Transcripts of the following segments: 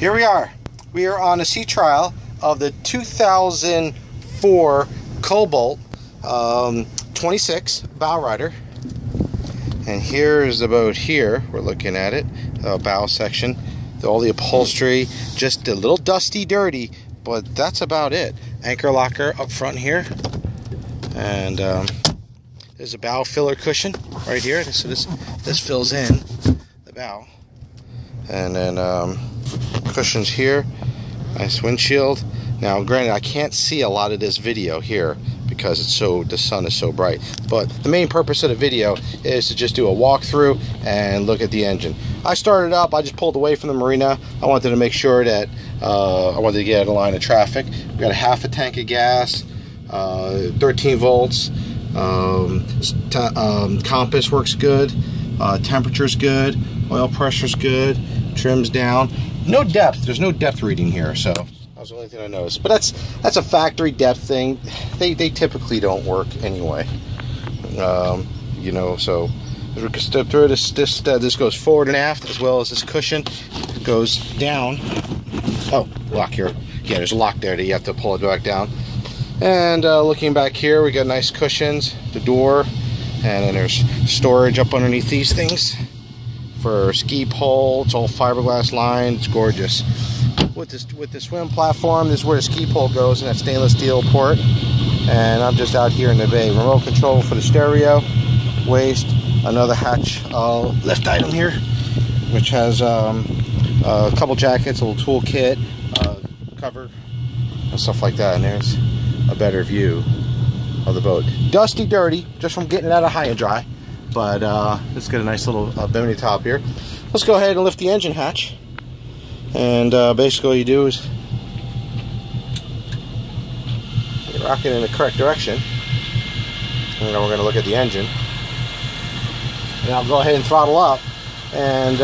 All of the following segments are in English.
Here we are. We are on a sea trial of the 2004 Colbalt 26 bow rider. And here is the boat here. We're looking at it. Bow section. All the upholstery. Just a little dusty, dirty. But that's about it. Anchor locker up front here. And there's a bow filler cushion right here. So this fills in the bow. And then cushions here. Nice windshield. Now granted, I can't see a lot of this video here because the sun is so bright, but the main purpose of the video is to just do a walkthrough and look at the engine. I started up, I just pulled away from the marina. I wanted to make sure that I wanted to get in a line of traffic. We got a half a tank of gas, 13 volts, compass works good, temperature's good, oil pressure's good, trim's down. No depth, there's no depth reading here, so that was the only thing I noticed. But that's a factory depth thing. They typically don't work anyway. You know, so as we can step through this goes forward and aft, as well as this cushion goes down. Oh, lock here. Yeah, there's a lock there that you have to pull it back down. And looking back here, we got nice cushions, the door, and then there's storage up underneath these things for ski pole. It's all fiberglass lined. It's gorgeous. With the swim platform, this is where the ski pole goes in that stainless steel port. And I'm just out here in the bay. Remote control for the stereo, waist, another hatch lift item here, which has a couple jackets, a little tool kit, cover, and stuff like that. And there's a better view of the boat. Dusty, dirty, just from getting it out of high and dry. But let's get a nice little bimini top here. Let's go ahead and lift the engine hatch. And basically all you do is you rock it in the correct direction. And then we're going to look at the engine. And I'll go ahead and throttle up. And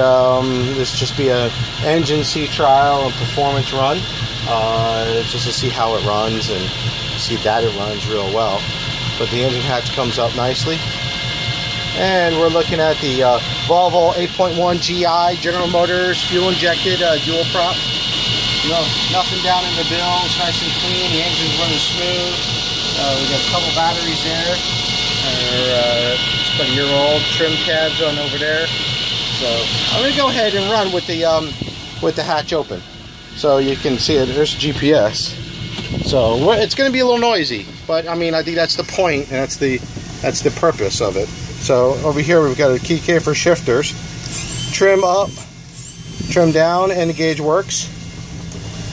this just be a engine sea trial and performance run. Just to see how it runs and see that it runs real well. But the engine hatch comes up nicely. And we're looking at the Volvo 8.1 GI General Motors fuel injected dual prop. No, nothing down in the bill. It's nice and clean. The engine's running smooth. We got a couple batteries there. It's about a year old. Trim tabs on over there. So I'm gonna go ahead and run with the hatch open, so you can see it. There's GPS. So it's gonna be a little noisy, but I mean I think that's the point, and that's the purpose of it. So over here we've got a key K for shifters, trim up, trim down, and the gauge works.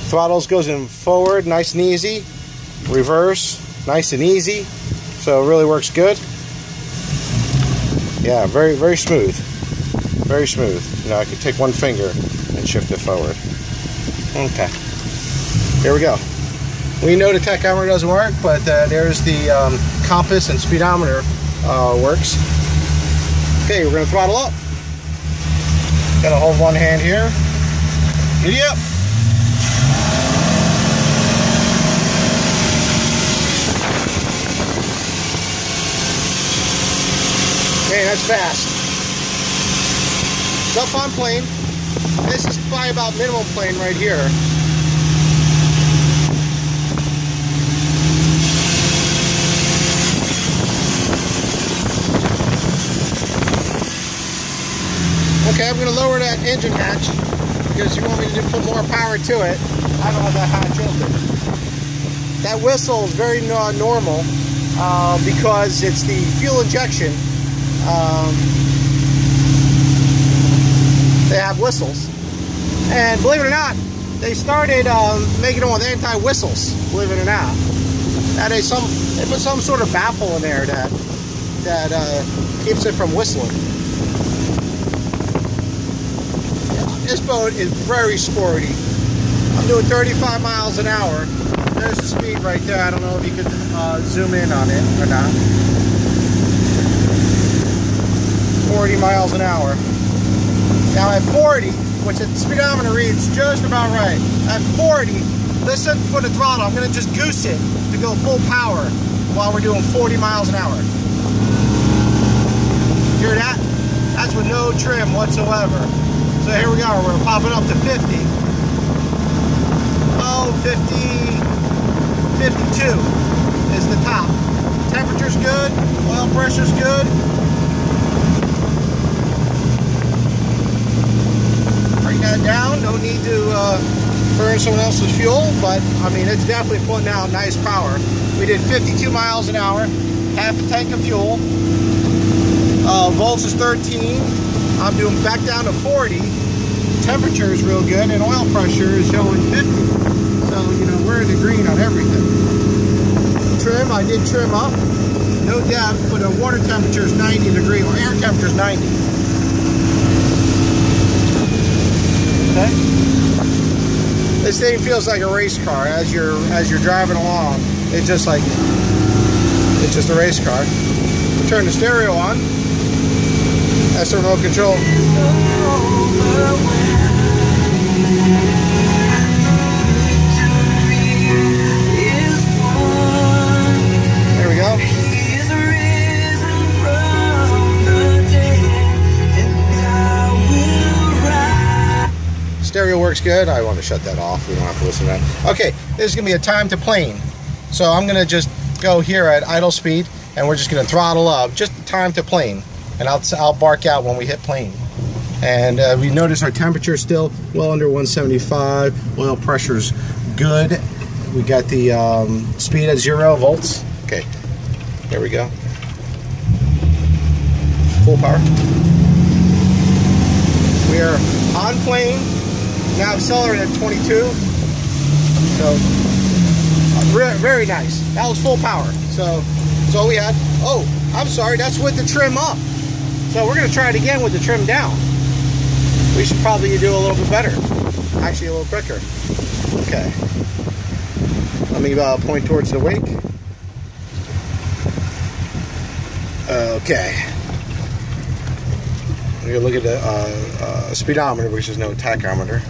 Throttles goes in forward, nice and easy. Reverse, nice and easy. So it really works good. Yeah, very, very smooth. Very smooth. You know, I could take one finger and shift it forward. Okay, here we go. We know the tachometer doesn't work, but there's the compass and speedometer works. Okay, we're going to throttle up. Got to hold one hand here. Giddy up. Okay, that's fast. It's up on plane. This is probably about minimum plane right here. Okay, I'm going to lower that engine hatch because you want me to put more power to it. I don't have that hatch open. That whistle is very normal because it's the fuel injection. They have whistles. And believe it or not, they started making them with anti-whistles, believe it or not. Now they put some sort of baffle in there that keeps it from whistling. This boat is very sporty. I'm doing 35 miles an hour. There's the speed right there. I don't know if you could zoom in on it or not. 40 miles an hour. Now at 40, which the speedometer reads just about right. At 40, listen for the throttle. I'm going to just goose it to go full power while we're doing 40 miles an hour. Hear that? That's with no trim whatsoever. So here we go, we're popping up to 50. below 52 is the top. Temperature's good, oil pressure's good. Bring that down, no need to burn someone else's fuel, but I mean, it's definitely putting out nice power. We did 52 miles an hour, half a tank of fuel. Volts is 13. I'm doing back down to 40. Temperature is real good, and oil pressure is showing 50. So, you know, we're in the green on everything. Trim, I did trim up. No depth, but the water temperature is 90 degrees, or air temperature is 90. Okay. This thing feels like a race car as you're driving along. It's just a race car. Turn the stereo on. That's the remote control. There we go. Stereo works good. I want to shut that off. We don't have to listen to that. Okay, this is going to be a time to plane. So I'm going to just go here at idle speed, and we're just going to throttle up. Just time to plane. And I'll bark out when we hit plane. And we notice our temperature is still well under 175. Oil pressure's good. We got the speed at 0 volts. Okay, there we go. Full power. We are on plane. Now accelerating at 22. So very nice. That was full power. So that's all we had. Oh, I'm sorry. That's with the trim up. So we're going to try it again with the trim down. We should probably do a little bit better. Actually, a little quicker. Okay. Let me point towards the wake. Okay. We're going to look at the speedometer, which is no tachometer.